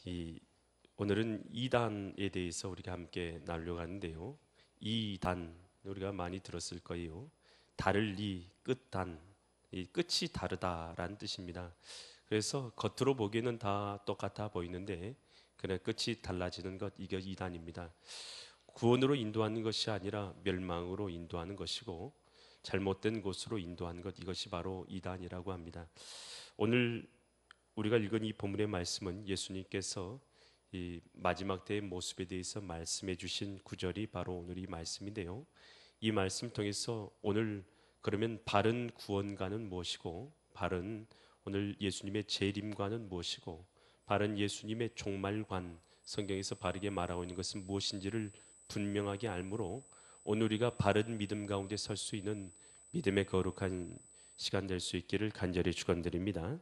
이 오늘은 이단에 대해서 우리가 함께 나누려고 하는데요. 이단 우리가 많이 들었을 거예요. 다를 이 끝단, 이 끝이 다르다라는 뜻입니다. 그래서 겉으로 보기에는 다 똑같아 보이는데 그냥 끝이 달라지는 것, 이게 이단입니다. 구원으로 인도하는 것이 아니라 멸망으로 인도하는 것이고 잘못된 곳으로 인도하는 것, 이것이 바로 이단이라고 합니다. 오늘 우리가 읽은 이 본문의 말씀은 예수님께서 이 마지막 때의 모습에 대해서 말씀해 주신 구절이 바로 오늘 이 말씀인데요. 이 말씀 통해서 오늘 그러면 바른 구원과는 무엇이고, 바른 오늘 예수님의 재림과는 무엇이고, 바른 예수님의 종말관, 성경에서 바르게 말하고 있는 것은 무엇인지를 분명하게 알므로 오늘 우리가 바른 믿음 가운데 설 수 있는 믿음의 거룩한 시간 될 수 있기를 간절히 축원드립니다.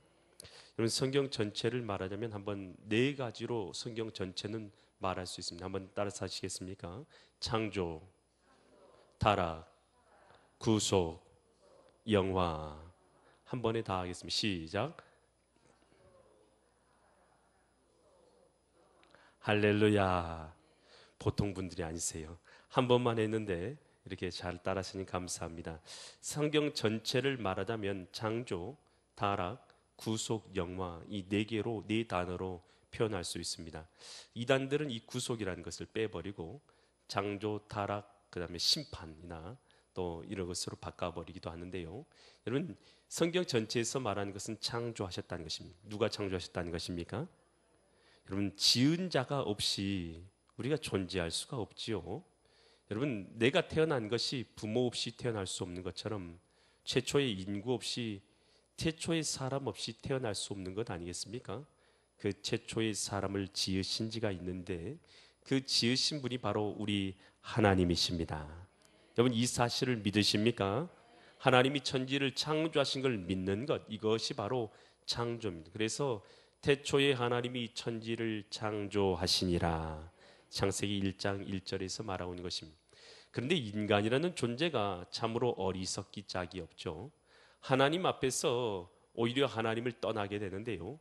여러분, 성경 전체를 말하자면 한번 네 가지로 성경 전체는 말할 수 있습니다. 한번 따라서 하시겠습니까? 창조, 타락, 구속, 영화. 한 번에 다 하겠습니다. 시작. 할렐루야. 보통 분들이 아니세요. 한 번만 했는데 이렇게 잘 따라하시니 감사합니다. 성경 전체를 말하자면 창조, 타락, 구속, 영화, 이 네 개로, 네 단어로 표현할 수 있습니다. 이단들은 이 구속이라는 것을 빼버리고 창조, 타락, 그 다음에 심판이나 또 이런 것으로 바꿔버리기도 하는데요. 여러분, 성경 전체에서 말하는 것은 창조하셨다는 것입니다. 누가 창조하셨다는 것입니까? 여러분, 지은 자가 없이 우리가 존재할 수가 없지요. 여러분, 내가 태어난 것이 부모 없이 태어날 수 없는 것처럼 최초의 인구 없이, 최초의 사람 없이 태어날 수 없는 것 아니겠습니까? 그 최초의 사람을 지으신 지가 있는데 그 지으신 분이 바로 우리 하나님이십니다. 여러분, 이 사실을 믿으십니까? 하나님이 천지를 창조하신 걸 믿는 것, 이것이 바로 창조입니다. 그래서 태초에 하나님이 천지를 창조하시니라, 창세기 1장 1절에서 말하고 있는 것입니다. 그런데 인간이라는 존재가 참으로 어리석기 짝이 없죠. 하나님 앞에서 오히려 하나님을 떠나게 되는데요.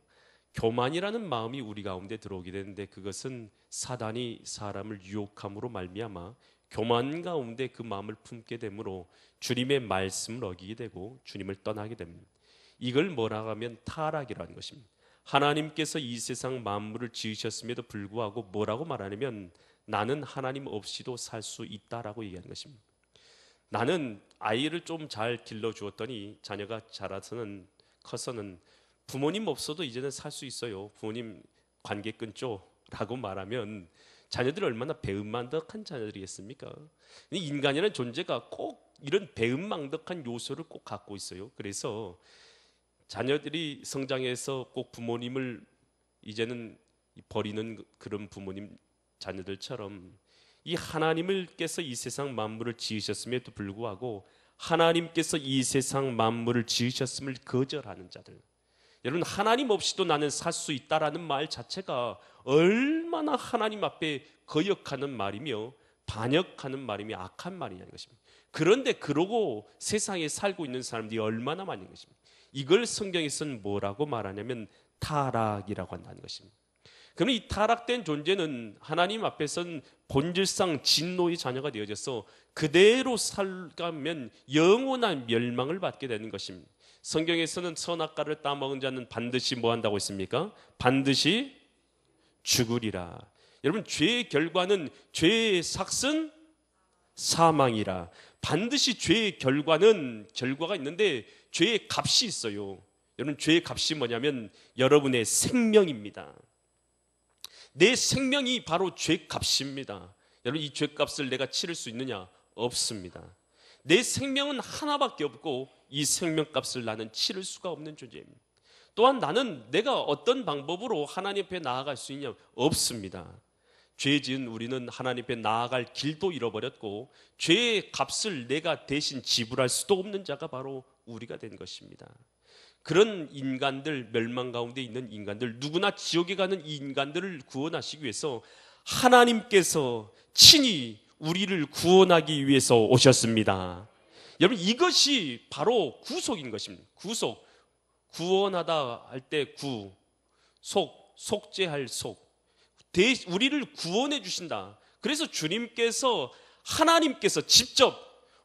교만이라는 마음이 우리 가운데 들어오게 되는데 그것은 사단이 사람을 유혹함으로 말미암아 교만 가운데 그 마음을 품게 되므로 주님의 말씀을 어기게 되고 주님을 떠나게 됩니다. 이걸 뭐라고 하면 타락이라는 것입니다. 하나님께서 이 세상 만물을 지으셨음에도 불구하고 뭐라고 말하냐면 나는 하나님 없이도 살 수 있다라고 얘기하는 것입니다. 나는 아이를 좀 잘 길러주었더니 자녀가 자라서는 커서는 부모님 없어도 이제는 살 수 있어요. 부모님 관계 끊죠 라고 말하면 자녀들이 얼마나 배은망덕한 자녀들이겠습니까? 인간이라는 존재가 꼭 이런 배은망덕한 요소를 꼭 갖고 있어요. 그래서 자녀들이 성장해서 꼭 부모님을 이제는 버리는 그런 부모님 자녀들처럼 이 하나님께서 이 세상 만물을 지으셨음에도 불구하고 하나님께서 이 세상 만물을 지으셨음을 거절하는 자들, 여러분, 하나님 없이도 나는 살 수 있다라는 말 자체가 얼마나 하나님 앞에 거역하는 말이며 반역하는 말이며 악한 말이냐는 것입니다. 그런데 그러고 세상에 살고 있는 사람들이 얼마나 많은 것입니다. 이걸 성경에서는 뭐라고 말하냐면 타락이라고 한다는 것입니다. 그러면 이 타락된 존재는 하나님 앞에서는 본질상 진노의 자녀가 되어져서 그대로 살가면 영원한 멸망을 받게 되는 것입니다. 성경에서는 선악과를 따먹은 자는 반드시 뭐 한다고 했습니까? 반드시 죽으리라. 여러분, 죄의 결과는, 죄의 삭은 사망이라. 반드시 죄의 결과가 있는데 죄의 값이 있어요. 여러분, 죄의 값이 뭐냐면 여러분의 생명입니다. 내 생명이 바로 죄값입니다. 여러분, 이 죄값을 내가 치를 수 있느냐? 없습니다. 내 생명은 하나밖에 없고 이 생명값을 나는 치를 수가 없는 존재입니다. 또한 나는 내가 어떤 방법으로 하나님 앞에 나아갈 수 있냐? 없습니다. 죄 지은 우리는 하나님 앞에 나아갈 길도 잃어버렸고 죄의 값을 내가 대신 지불할 수도 없는 자가 바로 우리가 된 것입니다. 그런 인간들, 멸망 가운데 있는 인간들, 누구나 지옥에 가는 이 인간들을 구원하시기 위해서 하나님께서 친히 우리를 구원하기 위해서 오셨습니다. 여러분, 이것이 바로 구속인 것입니다. 구속, 구원하다 할 때 구, 속죄할 속, 우리를 구원해 주신다. 그래서 주님께서 하나님께서 직접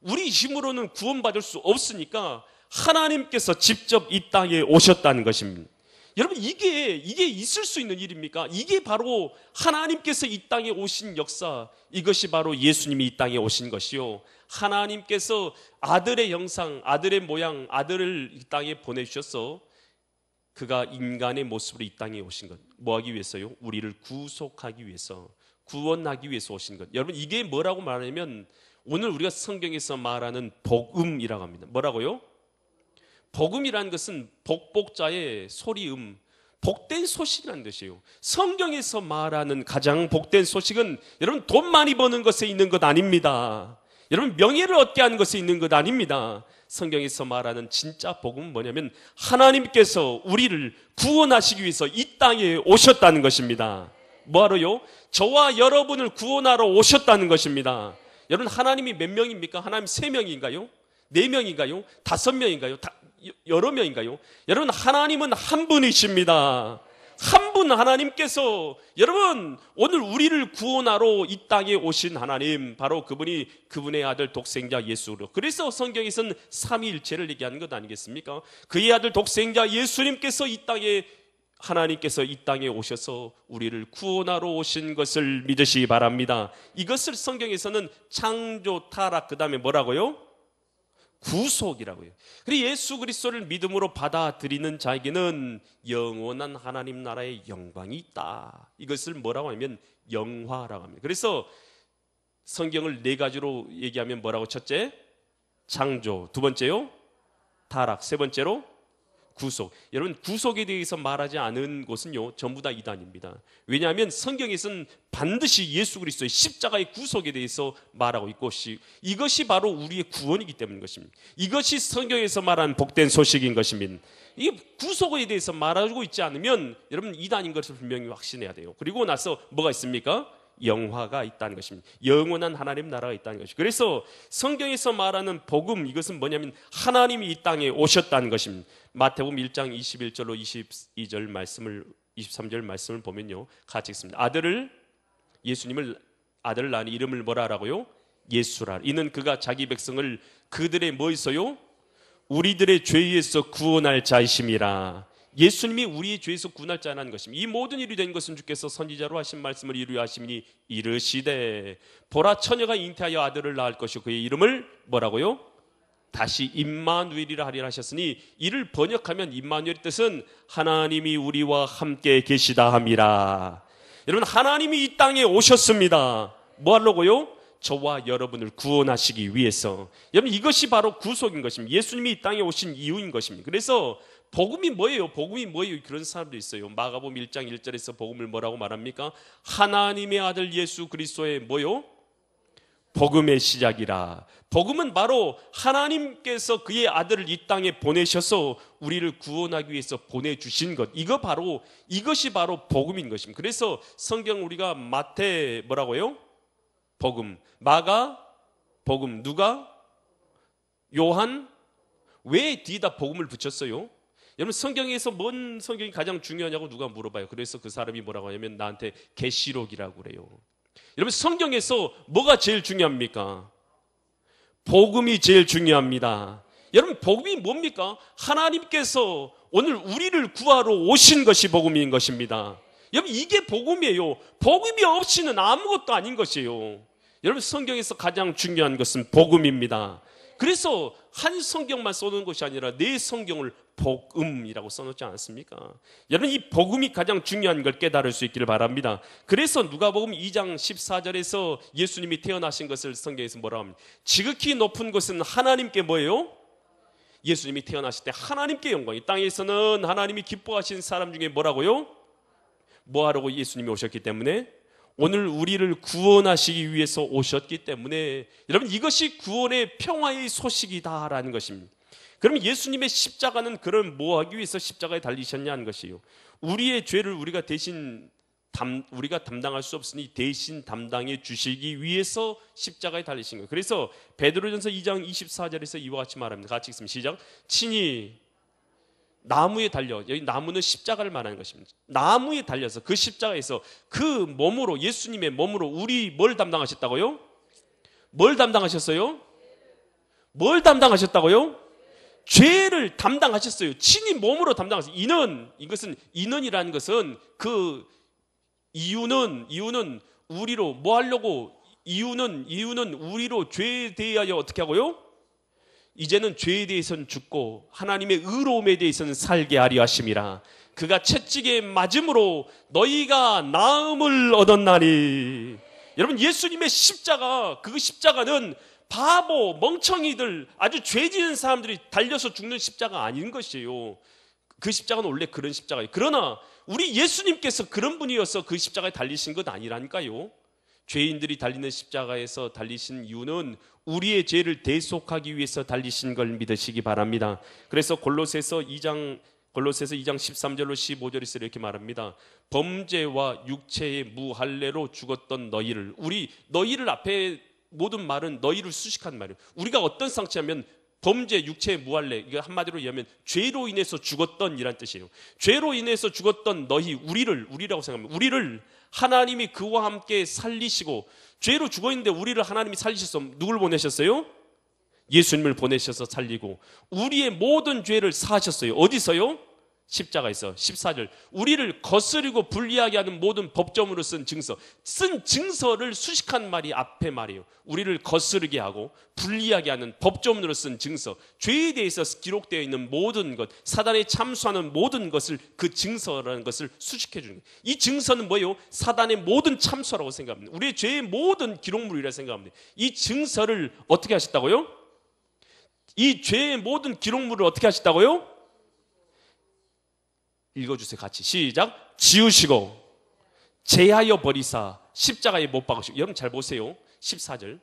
우리 힘으로는 구원받을 수 없으니까 하나님께서 직접 이 땅에 오셨다는 것입니다. 여러분 이게 있을 수 있는 일입니까? 이게 바로 하나님께서 이 땅에 오신 역사, 이것이 바로 예수님이 이 땅에 오신 것이요, 하나님께서 아들의 형상, 아들의 모양, 아들을 이 땅에 보내주셔서 그가 인간의 모습으로 이 땅에 오신 것, 뭐 하기 위해서요? 우리를 구속하기 위해서, 구원하기 위해서 오신 것. 여러분 이게 뭐라고 말하냐면 오늘 우리가 성경에서 말하는 복음이라고 합니다. 뭐라고요? 복음이라는 것은 복복자의 소리음, 복된 소식이라는 뜻이에요. 성경에서 말하는 가장 복된 소식은 여러분 돈 많이 버는 것에 있는 것 아닙니다. 여러분 명예를 얻게 하는 것에 있는 것 아닙니다. 성경에서 말하는 진짜 복음은 뭐냐면 하나님께서 우리를 구원하시기 위해서 이 땅에 오셨다는 것입니다. 뭐하러요? 저와 여러분을 구원하러 오셨다는 것입니다. 여러분 하나님이 몇 명입니까? 하나님 3명인가요? 4명인가요? 5명인가요? 여러 명인가요? 여러분 하나님은 한 분이십니다. 한 분 하나님께서, 여러분 오늘 우리를 구원하러 이 땅에 오신 하나님, 바로 그분이 그분의 아들 독생자 예수로, 그래서 성경에서는 삼위일체를 얘기하는 것 아니겠습니까? 그의 아들 독생자 예수님께서 이 땅에, 하나님께서 이 땅에 오셔서 우리를 구원하러 오신 것을 믿으시기 바랍니다. 이것을 성경에서는 창조, 타락, 그 다음에 뭐라고요? 구속이라고요. 그리고 예수 그리스도를 믿음으로 받아들이는 자에게는 영원한 하나님 나라의 영광이 있다. 이것을 뭐라고 하면 영화라고 합니다. 그래서 성경을 4가지로 얘기하면 뭐라고? 첫째, 창조. 두 번째요, 타락. 세 번째로 구속. 여러분 구속에 대해서 말하지 않은 곳은요 전부 다 이단입니다. 왜냐하면 성경에서는 반드시 예수 그리스도의 십자가의 구속에 대해서 말하고 있고, 이것이 바로 우리의 구원이기 때문인 것입니다. 이것이 성경에서 말하는 복된 소식인 것입니다. 이 구속에 대해서 말하고 있지 않으면 여러분 이단인 것을 분명히 확신해야 돼요. 그리고 나서 뭐가 있습니까? 영화가 있다는 것입니다. 영원한 하나님 나라가 있다는 것입니다. 그래서 성경에서 말하는 복음, 이것은 뭐냐면 하나님이 이 땅에 오셨다는 것입니다. 마태복음 1장 21절로 22절 말씀을, 23절 말씀을 보면요 같이 읽습니다. 예수님을 아들을 낳은 이름을 뭐라 하라고요? 예수라. 이는 그가 자기 백성을 그들의 뭐에서요? 우리들의 죄에서 구원할 자이심이라. 예수님이 우리의 죄에서 구원할 자라는 것입니다. 이 모든 일이 된 것은 주께서 선지자로 하신 말씀을 이루려 하심이니 이르시되 보라 처녀가 잉태하여 아들을 낳을 것이요 그의 이름을 뭐라고요? 다시 임마누엘이라 하리라 하셨으니, 이를 번역하면 임마누엘의 뜻은 하나님이 우리와 함께 계시다 함이라. 여러분 하나님이 이 땅에 오셨습니다. 뭐 하려고요? 저와 여러분을 구원하시기 위해서. 여러분 이것이 바로 구속인 것입니다. 예수님이 이 땅에 오신 이유인 것입니다. 그래서 복음이 뭐예요? 복음이 뭐예요? 그런 사람도 있어요. 마가복음 1장 1절에서 복음을 뭐라고 말합니까? 하나님의 아들 예수 그리스도의 뭐요? 복음의 시작이라. 복음은 바로 하나님께서 그의 아들을 이 땅에 보내셔서 우리를 구원하기 위해서 보내주신 것, 이것이 바로 복음인 것입니다. 그래서 성경 우리가 마태 뭐라고요? 복음, 마가 복음, 누가? 요한? 왜 뒤에다 복음을 붙였어요? 여러분 성경에서 뭔 성경이 가장 중요하냐고 누가 물어봐요. 그래서 그 사람이 뭐라고 하냐면 나한테 계시록이라고 그래요. 여러분 성경에서 뭐가 제일 중요합니까? 복음이 제일 중요합니다. 여러분 복음이 뭡니까? 하나님께서 오늘 우리를 구하러 오신 것이 복음인 것입니다. 여러분 이게 복음이에요. 복음이 없이는 아무것도 아닌 것이에요. 여러분 성경에서 가장 중요한 것은 복음입니다. 그래서 한 성경만 써놓은 것이 아니라 4성경을 복음이라고 써놓지 않았습니까? 여러분 이 복음이 가장 중요한 걸 깨달을 수 있기를 바랍니다. 그래서 누가복음 2장 14절에서 예수님이 태어나신 것을 성경에서 뭐라고 합니까? 지극히 높은 곳은 하나님께 뭐예요? 예수님이 태어나실 때 하나님께 영광이, 땅에서는 하나님이 기뻐하시는 사람 중에 뭐라고요? 뭐하라고 예수님이 오셨기 때문에? 오늘 우리를 구원하시기 위해서 오셨기 때문에, 여러분 이것이 구원의 평화의 소식이다라는 것입니다. 그러면 예수님의 십자가는 그런 뭐 하기 위해서 십자가에 달리셨냐는 것이에요. 우리의 죄를 우리가 담당할 수 없으니 대신 담당해 주시기 위해서 십자가에 달리신 거예요. 그래서 베드로전서 2장 24절에서 이와 같이 말합니다. 같이 읽습니다. 시작. 친히 나무에 달려, 여기 나무는 십자가를 말하는 것입니다. 나무에 달려서 그 십자가에서 그 몸으로, 예수님의 몸으로 우리 뭘 담당하셨다고요? 뭘 담당하셨어요? 뭘 담당하셨다고요? 죄를 담당하셨어요. 친히 몸으로 담당하셨어요. 이는이라는 것은 그 이유는 우리로 뭐 하려고, 이유는 우리로 죄에 대하여 어떻게 하고요? 이제는 죄에 대해서는 죽고 하나님의 의로움에 대해서는 살게 하려 하심이라. 그가 채찍에 맞음으로 너희가 나음을 얻었나니. 여러분, 예수님의 십자가, 그 십자가는 바보, 멍청이들, 아주 죄 지은 사람들이 달려서 죽는 십자가 아닌 것이에요. 그 십자가는 원래 그런 십자가예요. 그러나 우리 예수님께서 그런 분이어서 그 십자가에 달리신 것 아니라니까요. 죄인들이 달리는 십자가에서 달리신 이유는 우리의 죄를 대속하기 위해서 달리신 걸 믿으시기 바랍니다. 그래서 골로새서 2장 13절로 15절에서 이렇게 말합니다. 범죄와 육체의 무할례로 죽었던 너희를, 너희를 앞에 모든 말은 너희를 수식한 말이에요. 우리가 어떤 상태냐면 범죄, 육체의 무할례, 이거 한마디로 얘기하면 죄로 인해서 죽었던 이란 뜻이에요. 죄로 인해서 죽었던 너희, 우리라고 생각하면 우리를 하나님이 그와 함께 살리시고, 죄로 죽어있는데 우리를 하나님이 살리셔서 누굴 보내셨어요? 예수님을 보내셔서 살리고 우리의 모든 죄를 사하셨어요. 어디서요? 십자가에서. 14절, 우리를 거스리고 불리하게 하는 모든 법정으로 쓴 증서를 수식한 말이 앞에 말이에요. 우리를 거스르게 하고 불리하게 하는 법정으로 쓴 증서, 죄에 대해서 기록되어 있는 모든 것, 사단에 참수하는 모든 것을, 그 증서라는 것을 수식해 주는 거예요. 이 증서는 뭐예요? 사단의 모든 참수라고 생각합니다. 우리의 죄의 모든 기록물이라 생각합니다. 이 증서를 어떻게 하셨다고요? 이 죄의 모든 기록물을 어떻게 하셨다고요? 읽어주세요. 같이 시작. 지우시고 제하여 버리사 십자가에 못 박으시고. 여러분 잘 보세요. 14절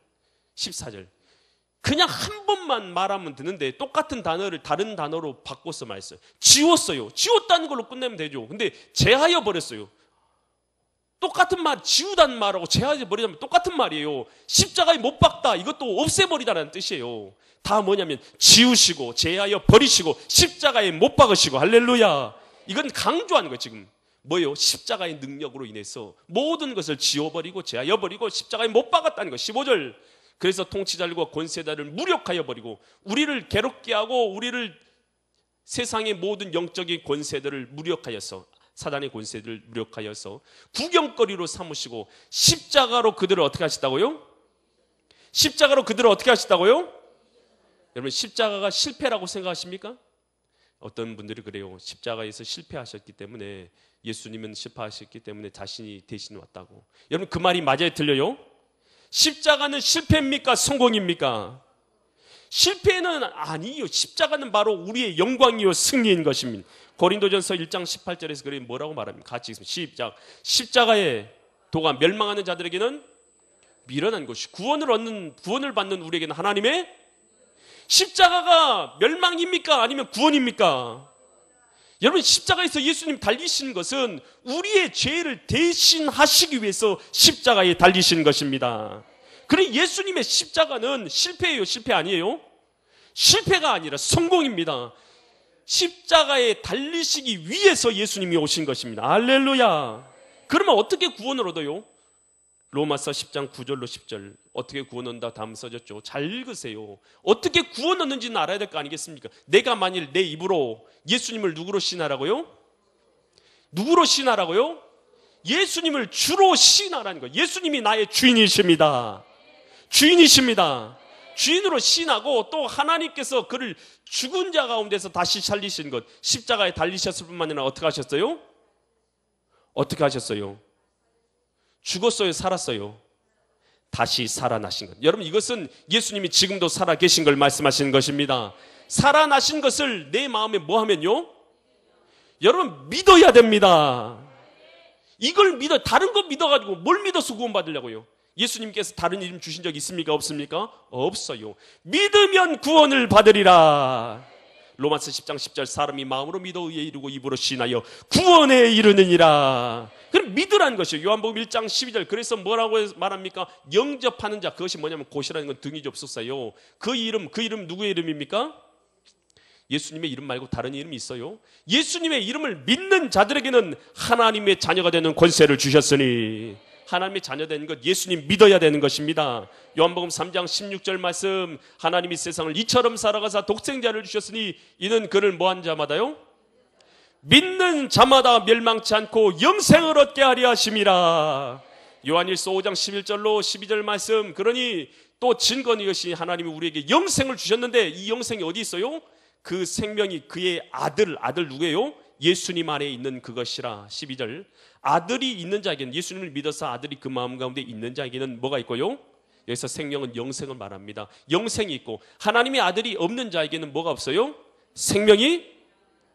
그냥 한 번만 말하면 되는데 똑같은 단어를 다른 단어로 바꿔서 말했어요. 지웠어요. 지웠다는 걸로 끝내면 되죠. 근데 제하여 버렸어요. 똑같은 말, 지우다는 말하고 제하여 버리자면 똑같은 말이에요. 십자가에 못 박다, 이것도 없애버리다라는 뜻이에요. 다 뭐냐면 지우시고 제하여 버리시고 십자가에 못 박으시고. 할렐루야. 이건 강조하는 거예요. 지금 뭐예요? 십자가의 능력으로 인해서 모든 것을 지워버리고 제하여버리고 십자가에 못 박았다는 거. 15절, 그래서 통치자들과 권세자를 무력하여 버리고 우리를 괴롭게 하고 우리를 세상의 모든 영적인 권세들을 무력하여서, 사단의 권세들을 무력하여서 구경거리로 삼으시고 십자가로 그들을 어떻게 하셨다고요? 십자가로 그들을 어떻게 하셨다고요? 여러분, 십자가가 실패라고 생각하십니까? 어떤 분들이 그래요. 십자가에서 실패하셨기 때문에, 예수님은 실패하셨기 때문에 자신이 대신 왔다고. 여러분, 그 말이 맞아요, 틀려요? 십자가는 실패입니까? 성공입니까? 실패는 아니에요. 십자가는 바로 우리의 영광이요 승리인 것입니다. 고린도전서 1장 18절에서 그래 뭐라고 말합니까? 같이 읽습니다. 시작. 십자가의 도가 멸망하는 자들에게는 미련한 것이, 구원을 받는 우리에게는 하나님의. 십자가가 멸망입니까? 아니면 구원입니까? 여러분, 십자가에서 예수님 달리신 것은 우리의 죄를 대신하시기 위해서 십자가에 달리신 것입니다. 그래, 예수님의 십자가는 실패예요? 실패 아니에요? 실패가 아니라 성공입니다. 십자가에 달리시기 위해서 예수님이 오신 것입니다. 할렐루야. 그러면 어떻게 구원을 얻어요? 로마서 10장 9절로 10절, 어떻게 구원 얻는다 다음 써졌죠. 잘 읽으세요. 어떻게 구원 얻는지는 알아야 될 거 아니겠습니까? 내가 만일 내 입으로 예수님을 누구로 신하라고요? 누구로 신하라고요? 예수님을 주로 신하라는 거예요. 예수님이 나의 주인이십니다. 주인으로 신하고, 또 하나님께서 그를 죽은 자 가운데서 다시 살리신 것, 십자가에 달리셨을 뿐만 아니라 어떻게 하셨어요? 어떻게 하셨어요? 죽었어요? 살았어요? 다시 살아나신 것. 여러분, 이것은 예수님이 지금도 살아계신 걸 말씀하시는 것입니다. 살아나신 것을 내 마음에 뭐 하면요? 여러분, 믿어야 됩니다. 이걸 믿어. 다른 거 믿어가지고 뭘 믿어서 구원받으려고요? 예수님께서 다른 이름 주신 적 있습니까? 없습니까? 없어요. 믿으면 구원을 받으리라. 로마서 10장 10절, 사람이 마음으로 믿어 의에 이르고 입으로 신하여 구원에 이르느니라. 그럼 믿으라는 것이요. 요한복음 1장 12절, 그래서 뭐라고 말합니까? 영접하는 자, 그것이 뭐냐면 곧이라는 건 등이 접속사요. 그 이름 누구의 이름입니까? 예수님의 이름 말고 다른 이름이 있어요? 예수님의 이름을 믿는 자들에게는 하나님의 자녀가 되는 권세를 주셨으니, 하나님의 자녀 되는 것, 예수님 믿어야 되는 것입니다. 요한복음 3장 16절 말씀, 하나님이 세상을 이처럼 사랑하사 독생자를 주셨으니 이는 그를 뭐한 자마다요? 믿는 자마다 멸망치 않고 영생을 얻게 하려 하심이라. 요한일서 5장 11절로 12절 말씀, 그러니 또 증거는 이것이 하나님이 우리에게 영생을 주셨는데, 이 영생이 어디 있어요? 그 생명이 그의 아들 누구예요? 예수님 안에 있는 그것이라. 12절, 아들이 있는 자에게는, 예수님을 믿어서 아들이 그 마음 가운데 있는 자에게는 뭐가 있고요? 여기서 생명은 영생을 말합니다. 영생이 있고, 하나님의 아들이 없는 자에게는 뭐가 없어요? 생명이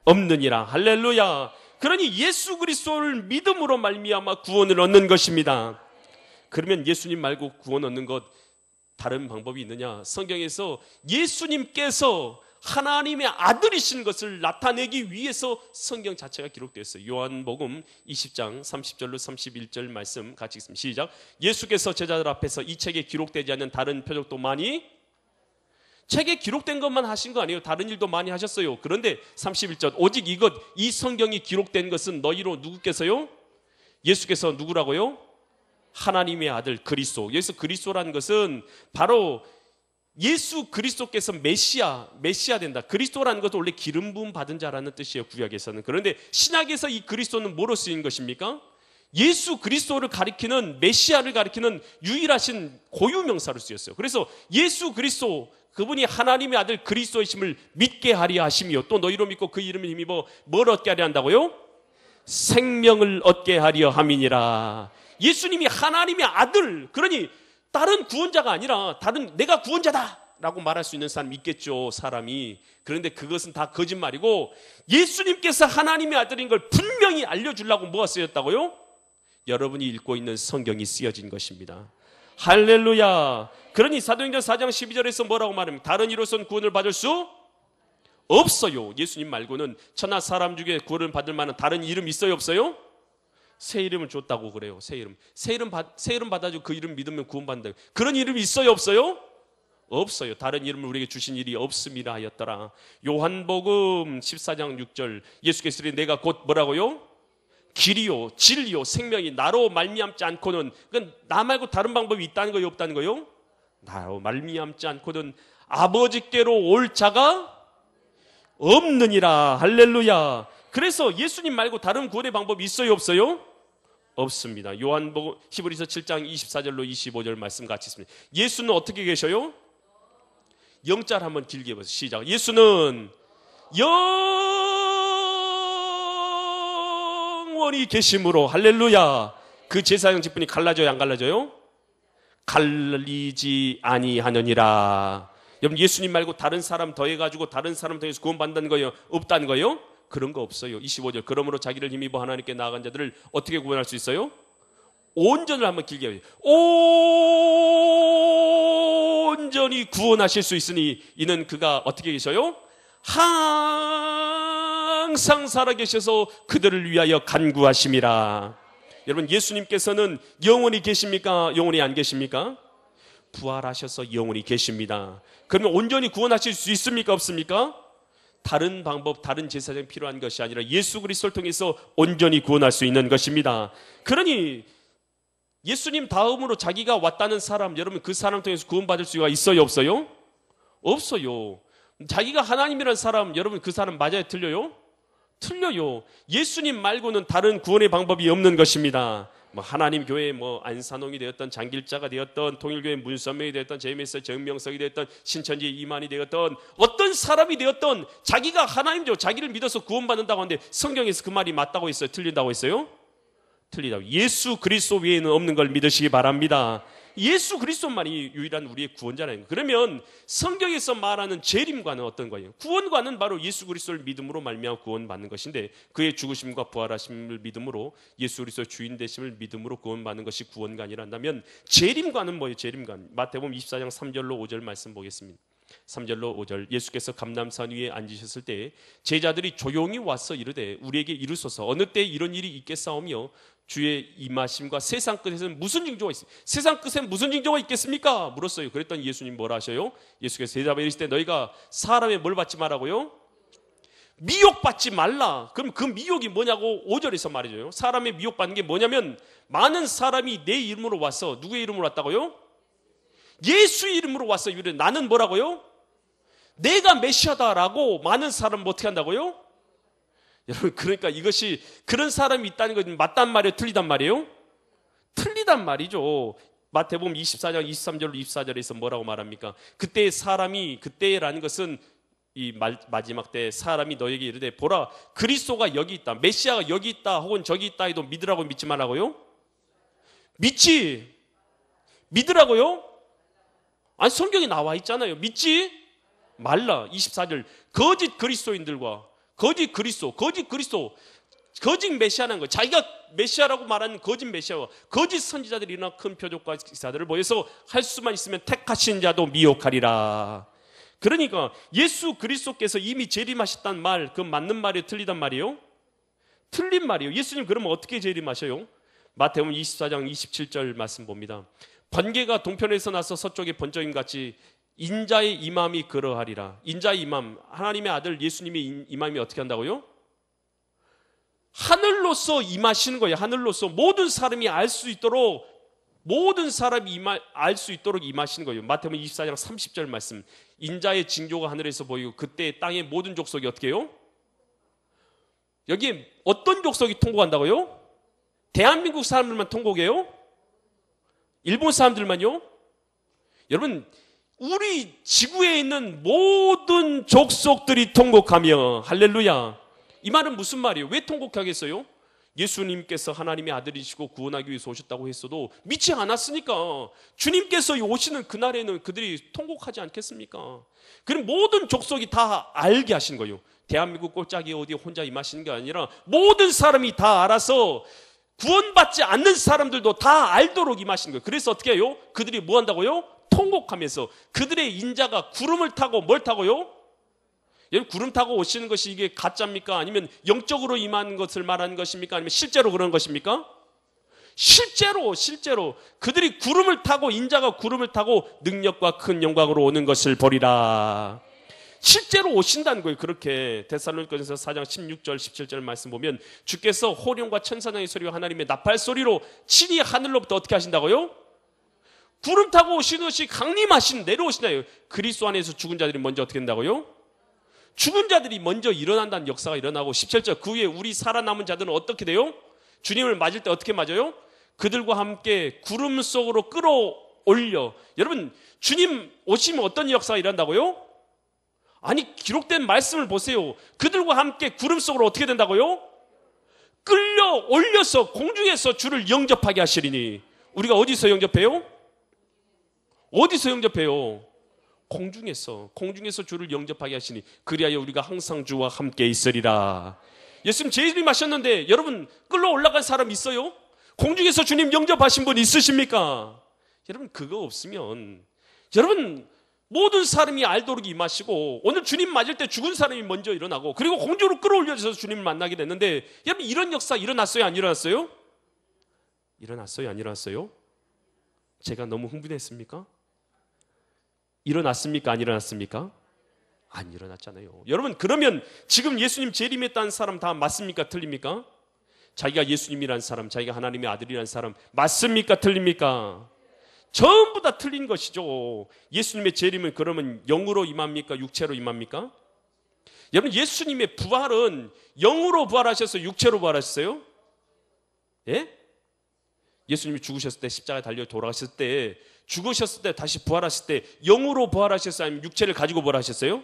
없느니라. 할렐루야. 그러니 예수 그리스도를 믿음으로 말미암아 구원을 얻는 것입니다. 그러면 예수님 말고 구원 얻는 것 다른 방법이 있느냐? 성경에서 예수님께서 하나님의 아들이신 것을 나타내기 위해서 성경 자체가 기록되어 있어요. 요한복음 20장 30절로 31절 말씀 같이 읽습니다. 시작. 예수께서 제자들 앞에서 이 책에 기록되지 않는 다른 표적도 많이, 책에 기록된 것만 하신 거 아니에요. 다른 일도 많이 하셨어요. 그런데 31절, 오직 이것, 이 성경이 기록된 것은 너희로 누구께서요? 예수께서 누구라고요? 하나님의 아들 그리스도. 여기서 그리스도라는 것은 바로 예수 그리스도께서 메시아 된다. 그리스도라는 것도 원래 기름 부음 받은 자라는 뜻이에요, 구약에서는. 그런데 신약에서 이 그리스도는 뭐로 쓰인 것입니까? 예수 그리스도를 가리키는, 메시아를 가리키는 유일하신 고유명사로 쓰였어요. 그래서 예수 그리스도, 그분이 하나님의 아들 그리스도이심을 믿게 하려 하심이요, 또 너희로 믿고 그 이름을 힘입어 뭘 얻게 하려 한다고요? 생명을 얻게 하려 함이니라. 예수님이 하나님의 아들, 그러니 다른 구원자가 아니라 다른 내가 구원자다 라고 말할 수 있는 사람이 있겠죠, 사람이. 그런데 그것은 다 거짓말이고, 예수님께서 하나님의 아들인 걸 분명히 알려주려고 뭐가 쓰였다고요? 여러분이 읽고 있는 성경이 쓰여진 것입니다. 할렐루야. 그러니 사도행전 4장 12절에서 뭐라고 말합니까? 다른 이로선 구원을 받을 수 없어요. 예수님 말고는 천하 사람 중에 구원을 받을 만한 다른 이름 있어요, 없어요? 새 이름을 줬다고 그래요. 새 이름 받아주고 그 이름 믿으면 구원받는다. 그런 이름이 있어요, 없어요? 없어요. 다른 이름을 우리에게 주신 일이 없음이라 하였더라. 요한복음 14장 6절, 예수께서 내가 곧 뭐라고요? 길이요 진리요 생명이 나로 말미암지 않고는, 그러니까 나 말고 다른 방법이 있다는 거요, 없다는 거요? 나로 말미암지 않고는 아버지께로 올 자가 없느니라. 할렐루야. 그래서 예수님 말고 다른 구원의 방법이 있어요, 없어요? 없습니다. 요한복음 히브리서 7장 24절로 25절 말씀 같이 있습니다. 예수는 어떻게 계셔요? 영자를 한번 길게 해보세요. 시작. 예수는 영원히 계심으로. 할렐루야. 그 제사장 직분이 갈라져요, 안 갈라져요? 갈리지 아니하느니라. 여러분, 예수님 말고 다른 사람 더해가지고 다른 사람 더해서 구원받는 거예요, 없다는 거예요? 그런 거 없어요. 25절, 그러므로 자기를 힘입어 하나님께 나아간 자들을 어떻게 구원할 수 있어요? 온전을 한번 길게 해요. 온전히 구원하실 수 있으니 이는 그가 어떻게 계셔요? 항상 살아계셔서 그들을 위하여 간구하심이라. 여러분, 예수님께서는 영원히 계십니까? 영원히 안 계십니까? 부활하셔서 영원히 계십니다. 그러면 온전히 구원하실 수 있습니까? 없습니까? 다른 방법, 다른 제사장이 필요한 것이 아니라 예수 그리스도를 통해서 온전히 구원할 수 있는 것입니다. 그러니 예수님 다음으로 자기가 왔다는 사람, 여러분 그 사람 통해서 구원받을 수가 있어요, 없어요? 없어요. 자기가 하나님이라는 사람, 여러분 그 사람 맞아요, 틀려요? 틀려요. 예수님 말고는 다른 구원의 방법이 없는 것입니다. 하나님 교회 안산홍이 되었던, 장길자가 되었던, 통일교회 문선명이 되었던, 제임스 정명석이 되었던, 신천지 이만이 되었던, 어떤 사람이 되었던, 자기가 하나님죠, 자기를 믿어서 구원받는다고 하는데 성경에서 그 말이 맞다고 했어요, 틀린다고 했어요? 틀리다고. 예수 그리스도 외에는 없는 걸 믿으시기 바랍니다. 예수 그리스도만이 유일한 우리의 구원자라는 거예요. 그러면 성경에서 말하는 재림과는 어떤 거예요? 구원과는 바로 예수 그리스도를 믿음으로 말미암아 구원받는 것인데, 그의 죽으심과 부활하심을 믿음으로, 예수 그리스도의 주인 되심을 믿음으로 구원받는 것이 구원관이라 한다면, 재림과는 뭐예요? 재림관. 마태복음 24장 3절로 5절 말씀 보겠습니다. 3절로 5절, 예수께서 감람산 위에 앉으셨을 때 제자들이 조용히 와서 이르되 우리에게 이르소서 어느 때 이런 일이 있겠사오며 주의 임하심과 세상 끝에는 무슨 징조가 있습니까? 세상 끝에 무슨 징조가 있겠습니까? 물었어요. 그랬더니 예수님 뭐라 하셔요? 예수께서 대답해 이르시되 너희가 사람의 뭘 받지 말라고요? 미혹받지 말라. 그럼 그 미혹이 뭐냐고 5절에서 말해줘요. 사람의 미혹받는 게 뭐냐면 많은 사람이 내 이름으로 와서, 누구의 이름으로 왔다고요? 예수의 이름으로 와서 이래. 나는 뭐라고요? 내가 메시아다라고 많은 사람 어떻게 한다고요? 여러분, 그러니까 이것이 그런 사람이 있다는 것은 맞단 말이에요? 틀리단 말이에요? 틀리단 말이죠. 마태복음 24장 23절로 24절에서 뭐라고 말합니까? 그때 사람이, 그때라는 것은 이 마지막 때 사람이 너에게 이르되 보라, 그리스도가 여기 있다, 메시아가 여기 있다, 혹은 저기 있다 해도 믿으라고 믿지 말라고요? 믿지? 믿으라고요? 아니, 성경에 나와 있잖아요. 믿지 말라. 24절, 거짓 그리스도인들과 거짓 그리스도, 거짓 메시아라는 거, 자기가 메시아라고 말하는 거짓 메시아와 거짓 선지자들이 일어나 큰 표적과 기사들을 보여서 할 수만 있으면 택하신 자도 미혹하리라. 그러니까 예수 그리스도께서 이미 재림하셨단 말, 그 맞는 말이에요? 틀리단 말이에요? 틀린 말이에요. 예수님 그러면 어떻게 재림하셔요? 마태복음 24장 27절 말씀 봅니다. 번개가 동편에서 나서 서쪽에 번쩍임 같이 인자의 임함이 그러하리라. 인자의 임함, 하나님의 아들 예수님의 임함이 어떻게 한다고요? 하늘로서 임하시는 거예요. 하늘로서 모든 사람이 알 수 있도록, 모든 사람이 알 수 있도록 임하시는 거예요. 마태복음 24장 30절 말씀, 인자의 징조가 하늘에서 보이고 그때 땅의 모든 족속이 어떻게 해요? 여기에 어떤 족속이 통곡한다고요? 대한민국 사람들만 통곡해요? 일본 사람들만요? 여러분, 우리 지구에 있는 모든 족속들이 통곡하며, 할렐루야. 이 말은 무슨 말이에요? 왜 통곡하겠어요? 예수님께서 하나님의 아들이시고 구원하기 위해서 오셨다고 했어도 믿지 않았으니까 주님께서 오시는 그날에는 그들이 통곡하지 않겠습니까? 그럼 모든 족속이 다 알게 하신 거예요. 대한민국 꼴짝이 어디에 혼자 임하시는 게 아니라 모든 사람이 다 알아서 구원받지 않는 사람들도 다 알도록 임하신 거예요. 그래서 어떻게 해요? 그들이 뭐 한다고요? 통곡하면서 그들의 인자가 구름을 타고 뭘 타고요? 여러분, 구름 타고 오시는 것이 이게 가짜입니까? 아니면 영적으로 임하는 것을 말하는 것입니까? 아니면 실제로 그런 것입니까? 실제로 그들이 구름을 타고, 인자가 구름을 타고 능력과 큰 영광으로 오는 것을 보리라. 실제로 오신다는 거예요. 그렇게 데살로니가전서 4장 16절 17절 말씀 보면 주께서 호령과 천사장의 소리와 하나님의 나팔 소리로 친히 하늘로부터 어떻게 하신다고요? 구름 타고 오시는 것이 강림하신, 내려오시나요? 그리스도 안에서 죽은 자들이 먼저 어떻게 된다고요? 죽은 자들이 먼저 일어난다는 역사가 일어나고, 17절 그 후에 우리 살아남은 자들은 어떻게 돼요? 주님을 맞을 때 어떻게 맞아요? 그들과 함께 구름 속으로 끌어올려. 여러분, 주님 오시면 어떤 역사가 일어난다고요? 아니, 기록된 말씀을 보세요. 그들과 함께 구름 속으로 어떻게 된다고요? 끌려올려서 공중에서 주를 영접하게 하시리니. 우리가 어디서 영접해요? 어디서 영접해요? 공중에서 주를 영접하게 하시니 그리하여 우리가 항상 주와 함께 있으리라. 예수님 재림하셨는데 여러분, 끌러 올라간 사람 있어요? 공중에서 주님 영접하신 분 있으십니까? 여러분, 그거 없으면 여러분 모든 사람이 알도록 임하시고, 오늘 주님 맞을 때 죽은 사람이 먼저 일어나고, 그리고 공중으로 끌어올려져서 주님을 만나게 됐는데, 여러분 이런 역사 일어났어요? 안 일어났어요? 일어났어요? 안 일어났어요? 제가 너무 흥분했습니까? 일어났습니까? 안 일어났습니까? 안 일어났잖아요. 여러분, 그러면 지금 예수님 재림했다는 사람 다 맞습니까? 틀립니까? 자기가 예수님이라는 사람, 자기가 하나님의 아들이라는 사람 맞습니까? 틀립니까? 전부 다 틀린 것이죠. 예수님의 재림은 그러면 영으로 임합니까? 육체로 임합니까? 여러분, 예수님의 부활은 영으로 부활하셨어요? 육체로 부활하셨어요? 예? 예수님이 죽으셨을 때, 십자가에 달려 돌아가셨을 때, 죽으셨을 때, 다시 부활하실 때 영으로 부활하셨어요? 아니면 육체를 가지고 부활하셨어요?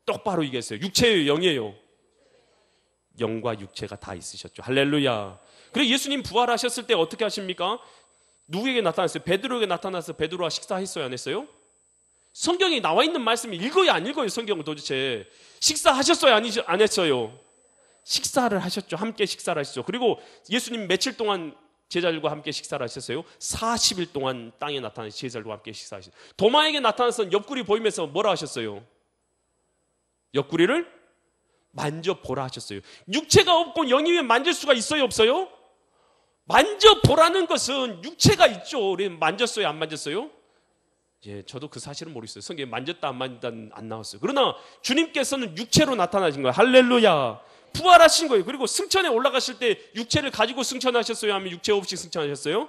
똑바로 얘기했어요. 육체예요, 영이에요? 영과 육체가 다 있으셨죠. 할렐루야. 그리고 예수님 부활하셨을 때 어떻게 하십니까? 누구에게 나타났어요? 베드로에게 나타나서 베드로와 식사했어요? 안 했어요? 성경에 나와 있는 말씀이 읽어요? 안 읽어요? 성경은 도대체 식사하셨어요? 안 했어요? 식사를 하셨죠. 함께 식사를 하셨죠. 그리고 예수님 며칠 동안 제자들과 함께 식사를 하셨어요? 40일 동안 땅에 나타나서 제자들과 함께 식사하셨어요. 도마에게 나타나서 옆구리 보이면서 뭐라 하셨어요? 옆구리를 만져보라 하셨어요. 육체가 없고 영이면 만질 수가 있어요? 없어요? 만져보라는 것은 육체가 있죠. 우리 만졌어요? 안 만졌어요? 예, 저도 그 사실은 모르겠어요. 성경에 만졌다 안 만졌다 안 나왔어요. 그러나 주님께서는 육체로 나타나신 거예요. 할렐루야. 부활하신 거예요. 그리고 승천에 올라가실 때 육체를 가지고 승천하셨어요? 아니면 육체 없이 승천하셨어요?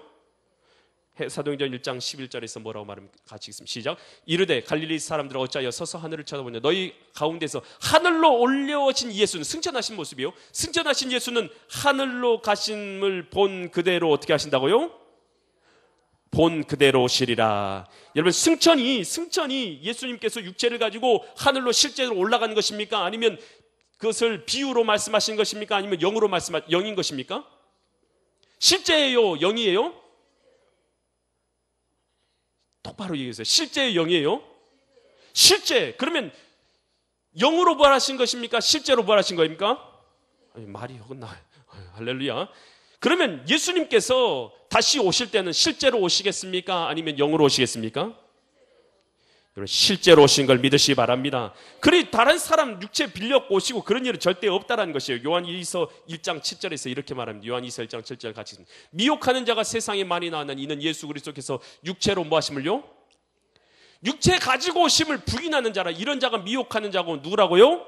사도행전 1장 11절에서 뭐라고 말합니까? 같이 읽습니다. 시작. 이르되 갈릴리 사람들 어찌하여 서서 하늘을 쳐다보냐. 너희 가운데서 하늘로 올려오신 예수는, 승천하신 모습이요, 승천하신 예수는 하늘로 가심을 본 그대로 어떻게 하신다고요? 본 그대로 오시리라. 여러분, 승천이 예수님께서 육체를 가지고 하늘로 실제로 올라가는 것입니까? 아니면 그것을 비유로 말씀하신 것입니까? 아니면 영인 것입니까? 실제예요? 영이에요? 똑바로 얘기해주세요. 실제의 영이에요? 실제. 그러면 영으로 부활하신 것입니까? 실제로 부활하신 겁니까? 아니, 말이 어긋나요. 할렐루야. 그러면 예수님께서 다시 오실 때는 실제로 오시겠습니까? 아니면 영으로 오시겠습니까? 여러분, 실제로 오신 걸 믿으시기 바랍니다. 그리 다른 사람 육체 빌려고 오시고 그런 일은 절대 없다라는 것이에요. 요한일서 1장 7절에서 이렇게 말합니다. 요한일서 1장 7절 같이 읽습니다. 미혹하는 자가 세상에 많이 나왔나니 이는 예수 그리스도께서 육체로 뭐 하심을요? 육체 가지고 오심을 부인하는 자라. 이런 자가 미혹하는 자고 누구라고요?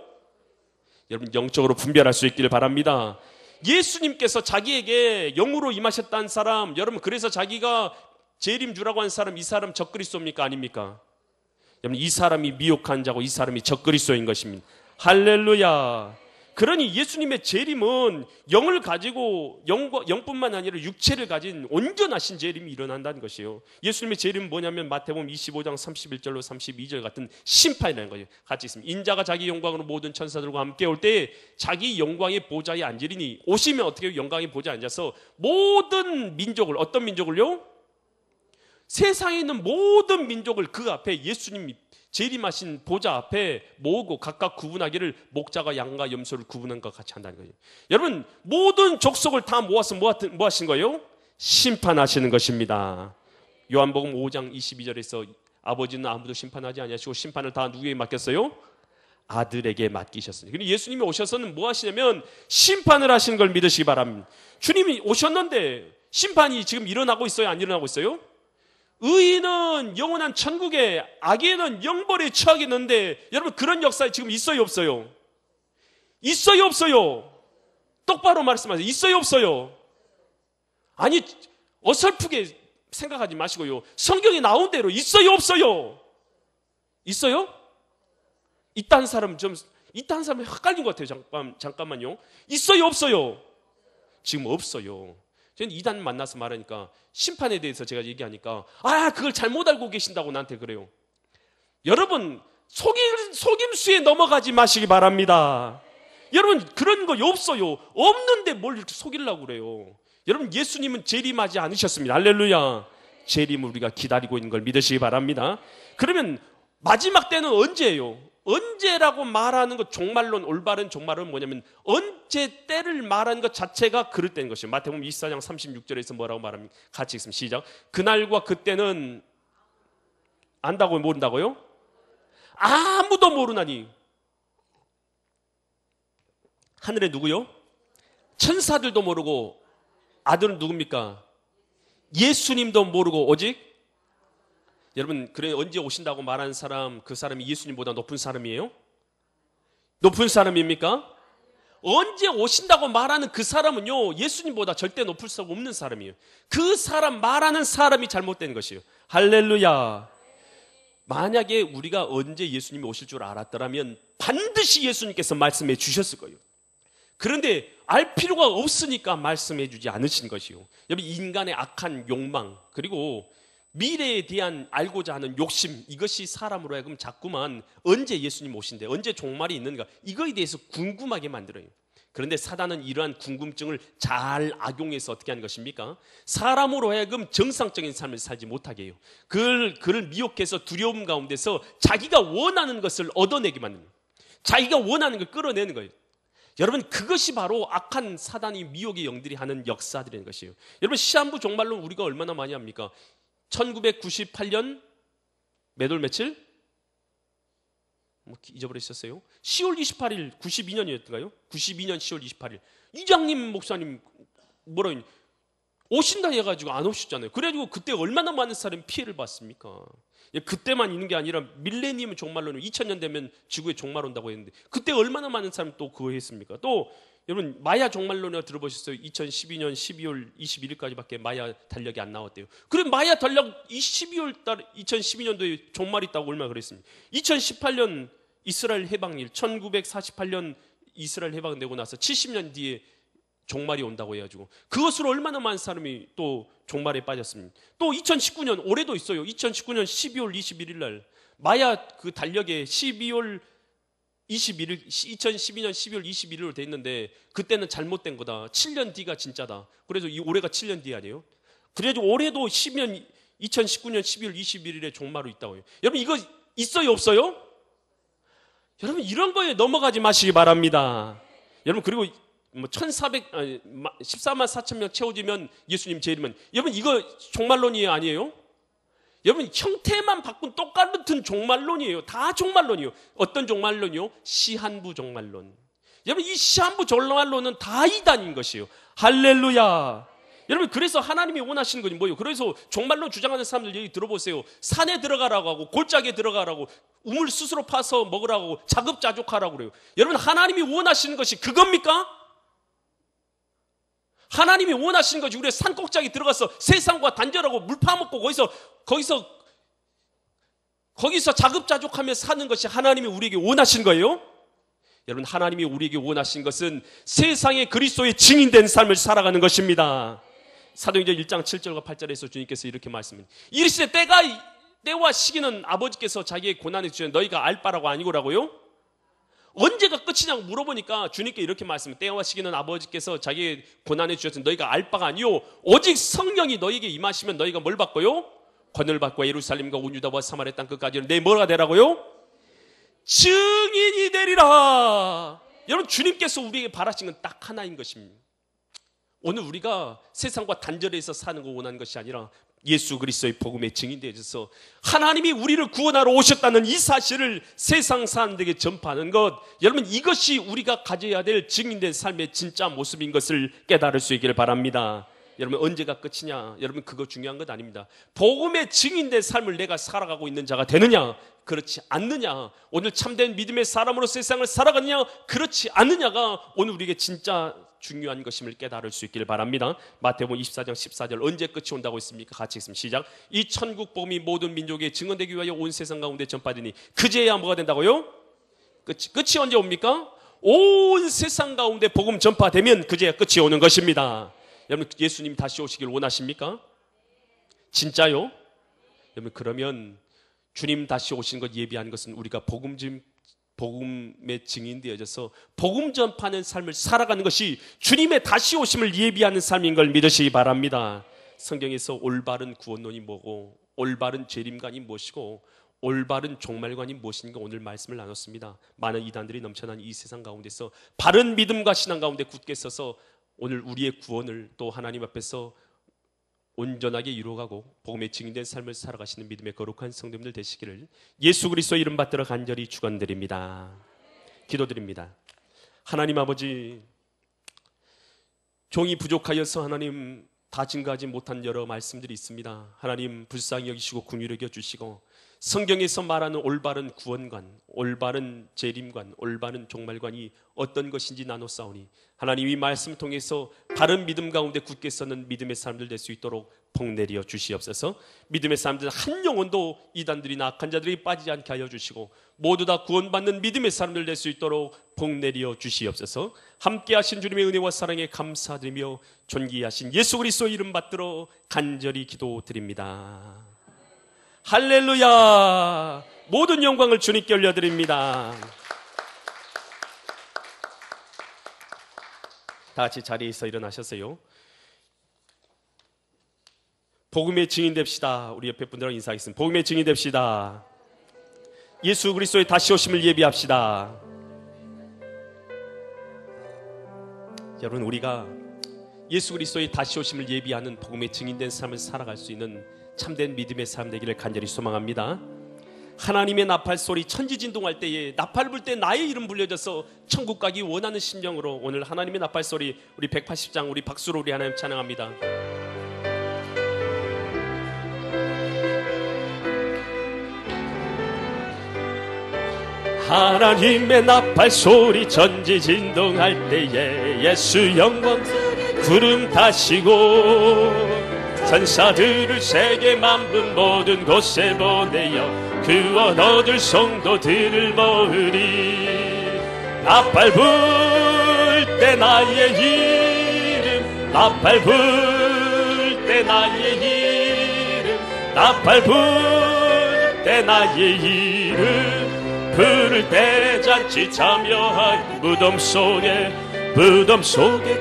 여러분, 영적으로 분별할 수 있기를 바랍니다. 예수님께서 자기에게 영으로 임하셨다는 사람, 여러분, 그래서 자기가 재림주라고 한 사람, 이 사람 적그리스도입니까? 아닙니까? 여러분, 이 사람이 미혹한 자고 이 사람이 적그리스도인 것입니다. 할렐루야. 그러니 예수님의 재림은 영을 가지고 영뿐만 아니라 육체를 가진 온전하신 재림이 일어난다는 것이에요. 예수님의 재림은 뭐냐면 마태복음 25장 31절로 32절 같은 심판이라는 거예요. 같이 있습니다. 인자가 자기 영광으로 모든 천사들과 함께 올 때 자기 영광의 보좌에 앉으리니, 오시면 어떻게 해요? 영광의 보좌에 앉아서 모든 민족을, 어떤 민족을요? 세상에 있는 모든 민족을 그 앞에 예수님이 재림하신 보좌 앞에 모으고 각각 구분하기를 목자가 양과 염소를 구분한 것 같이 한다는 거예요. 여러분, 모든 족속을 다 모아서 뭐 하신 거예요? 심판하시는 것입니다. 요한복음 5장 22절에서 아버지는 아무도 심판하지 아니하시고 심판을 다 누구에게 맡겼어요? 아들에게 맡기셨으니. 그리고 예수님이 오셔서는 뭐 하시냐면 심판을 하시는 걸 믿으시기 바랍니다. 주님이 오셨는데 심판이 지금 일어나고 있어요? 안 일어나고 있어요? 의인은 영원한 천국에, 악인은 영벌에 처하겠는데, 여러분, 그런 역사 지금 있어요, 없어요? 있어요, 없어요? 똑바로 말씀하세요. 있어요, 없어요? 아니, 어설프게 생각하지 마시고요. 성경에 나온 대로 있어요, 없어요? 있어요? 있다는 사람 헷갈린 것 같아요. 잠깐만요. 있어요, 없어요? 지금 없어요. 저는 이단 만나서 말하니까, 심판에 대해서 제가 얘기하니까, 그걸 잘못 알고 계신다고 나한테 그래요. 여러분, 속임수에 넘어가지 마시기 바랍니다. 여러분, 그런 거 없어요. 없는데 뭘 이렇게 속이려고 그래요. 여러분, 예수님은 재림하지 않으셨습니다. 할렐루야. 재림을 우리가 기다리고 있는 걸 믿으시기 바랍니다. 그러면 마지막 때는 언제예요? 언제라고 말하는 것, 종말론, 올바른 종말은 뭐냐면 언제 때를 말하는 것 자체가 그럴 때인 것이에요. 마태복음 24장 36절에서 뭐라고 말합니까? 같이 읽습니다. 시작. 그날과 그때는 안다고 모른다고요? 아무도 모르나니. 하늘에 누구요? 천사들도 모르고, 아들은 누굽니까? 예수님도 모르고, 오직 여러분, 그래 언제 오신다고 말하는 사람, 그 사람이 예수님보다 높은 사람이에요? 높은 사람입니까? 언제 오신다고 말하는 그 사람은요, 예수님보다 절대 높을 수 없는 사람이에요. 그 사람 말하는 사람이 잘못된 것이에요. 할렐루야. 만약에 우리가 언제 예수님이 오실 줄 알았더라면 반드시 예수님께서 말씀해 주셨을 거예요. 그런데 알 필요가 없으니까 말씀해 주지 않으신 것이요. 여러분, 인간의 악한 욕망, 그리고 미래에 대한 알고자 하는 욕심, 이것이 사람으로 하여금 자꾸만 언제 예수님 오신대, 언제 종말이 있는가, 이거에 대해서 궁금하게 만들어요. 그런데 사단은 이러한 궁금증을 잘 악용해서 어떻게 하는 것입니까? 사람으로 하여금 정상적인 삶을 살지 못하게 해요. 그를 미혹해서 두려움 가운데서 자기가 원하는 것을 얻어내게 만듭니다. 자기가 원하는 걸 끌어내는 거예요. 여러분, 그것이 바로 악한 사단이, 미혹의 영들이 하는 역사들인 것이에요. 여러분, 시한부 종말론 우리가 얼마나 많이 합니까? 1998년 몇 월 며칠? 잊어버리셨어요? 10월 28일, 92년이었던가요? 92년 10월 28일. 이장님 목사님 뭐라고 오신다 해가지고 안 오셨잖아요. 그래가지고 그때 얼마나 많은 사람이 피해를 봤습니까? 그때만 있는 게 아니라 밀레니엄 종말론은 2000년 되면 지구에 종말 온다고 했는데 그때 얼마나 많은 사람이 또 그거 했습니까? 또 여러분 마야 종말론을 들어보셨어요? 2012년 12월 21일까지밖에 마야 달력이 안 나왔대요. 그래 마야 달력 12월 달 2012년도에 종말이 있다고 얼마나 그랬습니까? 2018년 이스라엘 해방일 1948년 이스라엘 해방되고 나서 70년 뒤에 종말이 온다고 해가지고 그것으로 얼마나 많은 사람이 또 종말에 빠졌습니까? 또 2019년 올해도 있어요. 2019년 12월 21일 날 마야 그 달력에 12월 21일 2012년 12월 21일로 돼 있는데 그때는 잘못된 거다. 7년 뒤가 진짜다. 그래서 이 올해가 7년 뒤 아니에요? 그래가지고 올해도 2019년 12월 21일에 종말이 있다고 해요. 여러분 이거 있어요 없어요? 여러분 이런 거에 넘어가지 마시기 바랍니다. 여러분 그리고 뭐 14만 4천 명 채워지면 예수님 재림은 여러분 이거 종말론이 아니에요? 여러분 형태만 바꾼 똑같은 종말론이에요. 다 종말론이에요. 어떤 종말론이요? 시한부 종말론. 여러분 이 시한부 종말론은 다 이단인 것이에요. 할렐루야. 여러분 그래서 하나님이 원하시는 것이 뭐예요? 그래서 종말론 주장하는 사람들 얘기 들어보세요. 산에 들어가라고 하고 골짜기에 들어가라고 우물 스스로 파서 먹으라고 자급자족하라고 그래요. 여러분 하나님이 원하시는 것이 그겁니까? 하나님이 원하시는 것이 우리가 산꼭대기에 들어가서 세상과 단절하고 물 파먹고 거기서 자급자족하며 사는 것이 하나님이 우리에게 원하신 거예요? 여러분 하나님이 우리에게 원하신 것은 세상에 그리스도의 증인된 삶을 살아가는 것입니다. 사도행전 1장 7절과 8절에서 주님께서 이렇게 말씀합니다. 이르시되 때와 시기는 아버지께서 자기의 고난에 주신 너희가 알 바라고 아니고라고요? 언제가 끝이냐고 물어보니까 주님께 이렇게 말씀해요. 때와 시기는 아버지께서 자기의 고난에 주셨으니 너희가 알 바가 아니요 오직 성령이 너희에게 임하시면 너희가 뭘 받고요? 권을 받고 예루살렘과 온 유다와 사마리아 땅 끝까지는 내 뭐가 되라고요? 증인이 되리라. 여러분 주님께서 우리에게 바라신 건 딱 하나인 것입니다. 오늘 우리가 세상과 단절해서 사는 거 원하는 것이 아니라 예수 그리스도의 복음의 증인되어져서 하나님이 우리를 구원하러 오셨다는 이 사실을 세상 사람들에게 전파하는 것, 여러분 이것이 우리가 가져야 될 증인된 삶의 진짜 모습인 것을 깨달을 수 있기를 바랍니다. 여러분 언제가 끝이냐? 여러분 그거 중요한 것 아닙니다. 복음의 증인된 삶을 내가 살아가고 있는 자가 되느냐? 그렇지 않느냐? 오늘 참된 믿음의 사람으로 세상을 살아가느냐? 그렇지 않느냐가 오늘 우리에게 진짜 중요한 것임을 깨달을 수 있기를 바랍니다. 마태복음 24장 14절 언제 끝이 온다고 했습니까? 같이 읽습니다. 시작. 이 천국 복음이 모든 민족에 증언되기 위하여 온 세상 가운데 전파되니 그제야 뭐가 된다고요? 끝이 언제 옵니까? 온 세상 가운데 복음 전파되면 그제야 끝이 오는 것입니다. 여러분 예수님 다시 오시길 원하십니까? 진짜요? 여러분 그러면 주님 다시 오신 것 예비한 것은 우리가 복음의 증인되어져서 복음 전파하는 삶을 살아가는 것이 주님의 다시 오심을 예비하는 삶인 걸 믿으시기 바랍니다. 성경에서 올바른 구원론이 뭐고 올바른 재림관이 무엇이고 올바른 종말관이 무엇인가 오늘 말씀을 나눴습니다. 많은 이단들이 넘쳐난 이 세상 가운데서 바른 믿음과 신앙 가운데 굳게 서서 오늘 우리의 구원을 또 하나님 앞에서 온전하게 이루어가고 복음의 증인된 삶을 살아가시는 믿음의 거룩한 성도님들 되시기를 예수 그리스도 이름 받들어 간절히 축원드립니다. 기도드립니다. 하나님 아버지, 종이 부족하여서 하나님 다 증거하지 못한 여러 말씀들이 있습니다. 하나님 불쌍히 여기시고 긍휼히 여겨 주시고 성경에서 말하는 올바른 구원관, 올바른 재림관, 올바른 종말관이 어떤 것인지 나눴사오니 하나님 이 말씀 통해서 바른 믿음 가운데 굳게 서는 믿음의 사람들 될 수 있도록 복내려 주시옵소서. 믿음의 사람들 한 영혼도 이단들이나 악한 자들이 빠지지 않게 하여 주시고 모두 다 구원받는 믿음의 사람들 될 수 있도록 복내려 주시옵소서. 함께 하신 주님의 은혜와 사랑에 감사드리며 존귀하신 예수 그리스도 이름 받들어 간절히 기도드립니다. 할렐루야. 모든 영광을 주님께 올려드립니다. 다 같이 자리에서 일어나셨어요. 복음의 증인 됩시다. 우리 옆에 분들하고 인사하겠습니다. 복음의 증인 됩시다. 예수 그리스도의 다시 오심을 예비합시다. 여러분 우리가 예수 그리스도의 다시 오심을 예비하는 복음의 증인된 삶을 살아갈 수 있는 참된 믿음의 삶 되기를 간절히 소망합니다. 하나님의 나팔 소리 천지진동할 때에 나팔 불 때 나의 이름 불려져서 천국 가기 원하는 심령으로 오늘 하나님의 나팔 소리 우리 180장 우리 박수로 우리 하나님 찬양합니다. 하나님의 나팔 소리 전지진동할 때에 예수 영광 구름 타시고 천사들을 세계 만분 모든 곳에 보내어 구원 얻을 성도들을 모으리. 나팔 불 때 나의 이름, 나팔 불 때 나의 이름, 나팔 불 때 나의 이름, 부를 때 잔치 참여할 무덤 속에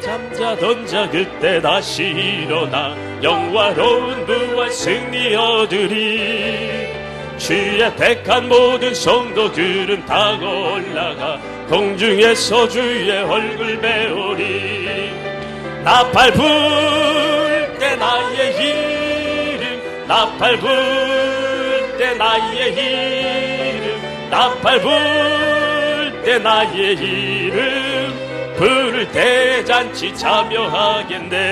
잠자던 자 그때 다시 일어나 영화로운 부활 승리 얻으리. 주의 택한 모든 성도들은 타고 올라가 공중에서 주의 얼굴 배우리. 나팔 불 때 나의 이름, 나팔 불 때 나의 이름, 나팔 불 때 나의 이름, 부를 때 잔치 참여하겠네.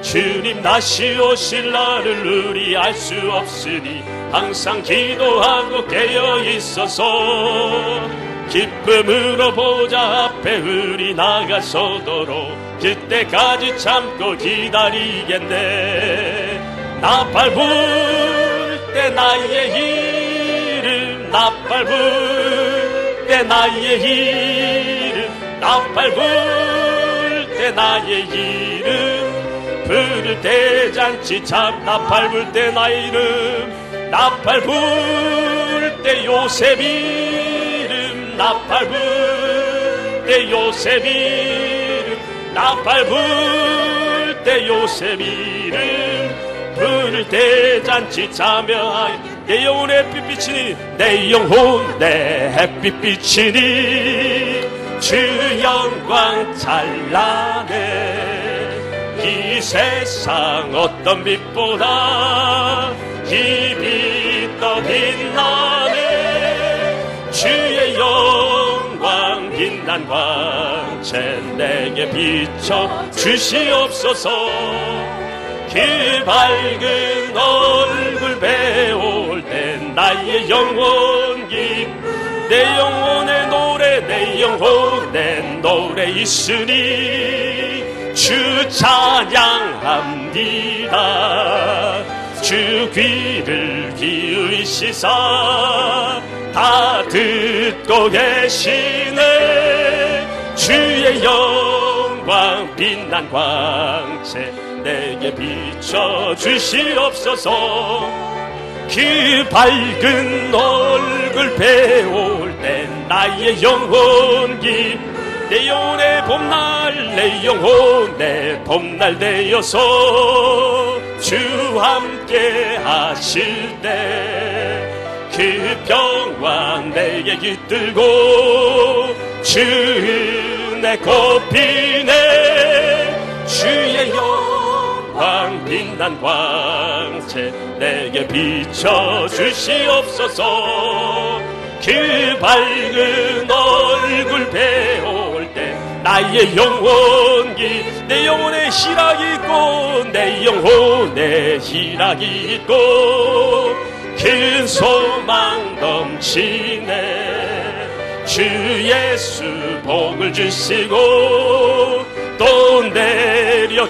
주님 다시 오실 날을 우리 알 수 없으니 항상 기도하고 깨어 있어서 기쁨으로 보좌 앞에 우리 나가서도록 그때까지 참고 기다리겠네. 나팔 불 때 나의 이름, 나팔 불 때 나의 이름, 나팔 불 때 나의 이름, 부를 때 잔치 참. 나팔 불 때 나의 이름, 나팔 불 때 요셉 이름, 나팔 불 때 요셉 이름, 나팔 불 때 요셉 이름, 부를 때 잔치 참여하여 내 영혼의 햇빛 비치니, 내 영혼 내 햇빛 비치니 주 영광 찬란해. 이 세상 어떤 빛보다 이 빛 더 빛나네. 주의 영광 빛난 광채 내게 비춰 주시옵소서. 그 밝은 얼굴 배울 때 나의 영혼 내 영혼의 노래, 내 영혼의 노래 있으니 주 찬양합니다. 주 귀를 기울이시사 다 듣고 계시네. 주의 영광 빛난 광채 내게 비춰 주시옵소서. 그 밝은 얼굴 배울 때 나의 영혼 내 영혼의 봄날, 내 영혼의 봄날 되어서 주 함께 하실 때 그 평강 내게 깃들고 주 은혜 곱히네. 주의 영광 빛난 광채 내게 비춰 주시옵소서. 그 밝은 얼굴 배울 때 나의 영혼 내 영혼의 희락이 있고 내 영혼의 희락이 있고 큰 소망 넘치네. 주 예수 복을 주시고 또 내려주시네.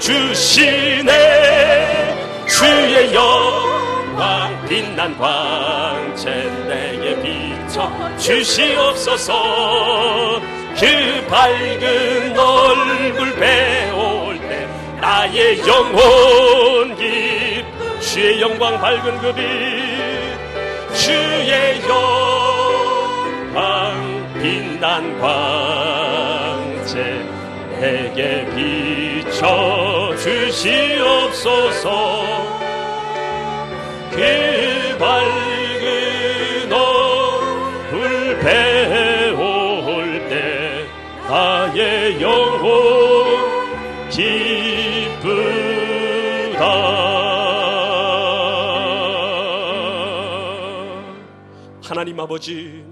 주의 영광 빛난 광채 내게 비춰 주시옵소서. 그 밝은 얼굴 배울 때 나의 영혼 주의 영광 밝은 그 빛 주의 영광 빛난 광채 내게 비춰 주시옵소서. 그 밝은 얼굴 배울 때 나의 영혼 기쁘다. 하나님 아버지,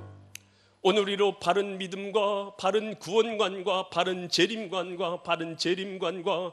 오늘 우리로 바른 믿음과 바른 구원관과 바른 재림관과 바른 재림관과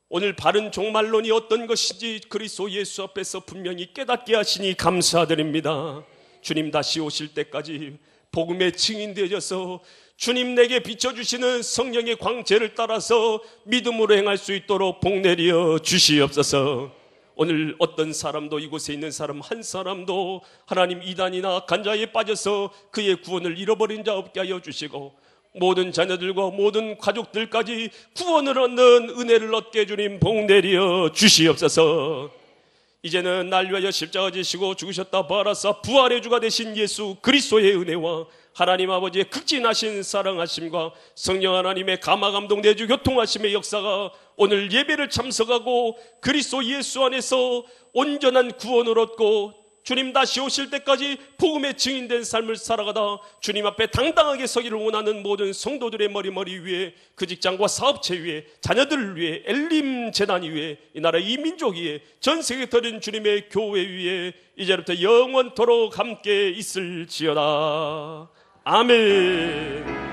오늘 바른 종말론이 어떤 것인지 그리스도 예수 앞에서 분명히 깨닫게 하시니 감사드립니다. 주님 다시 오실 때까지 복음의 증인되어져서 주님 내게 비춰주시는 성령의 광채를 따라서 믿음으로 행할 수 있도록 복 내려 주시옵소서. 오늘 어떤 사람도, 이곳에 있는 사람 한 사람도 하나님 이단이나 간자에 빠져서 그의 구원을 잃어버린 자 없게 하여 주시고, 모든 자녀들과 모든 가족들까지 구원을 얻는 은혜를 얻게 주님 복 내려 주시옵소서. 이제는 날 위하여 십자가 지시고 죽으셨다 부활하사 부활의 주가 되신 예수 그리스도의 은혜와 하나님 아버지의 극진하신 사랑하심과 성령 하나님의 감화 감동 내주 교통하심의 역사가 오늘 예배를 참석하고 그리스도 예수 안에서 온전한 구원을 얻고 주님 다시 오실 때까지 복음의 증인된 삶을 살아가다 주님 앞에 당당하게 서기를 원하는 모든 성도들의 머리 위에, 그 직장과 사업체 위에, 자녀들 위에, 엘림 재단 위에, 이 나라 이 민족 위에, 전 세계 터진 주님의 교회 위에 이제부터 영원토록 함께 있을지어다. 아멘.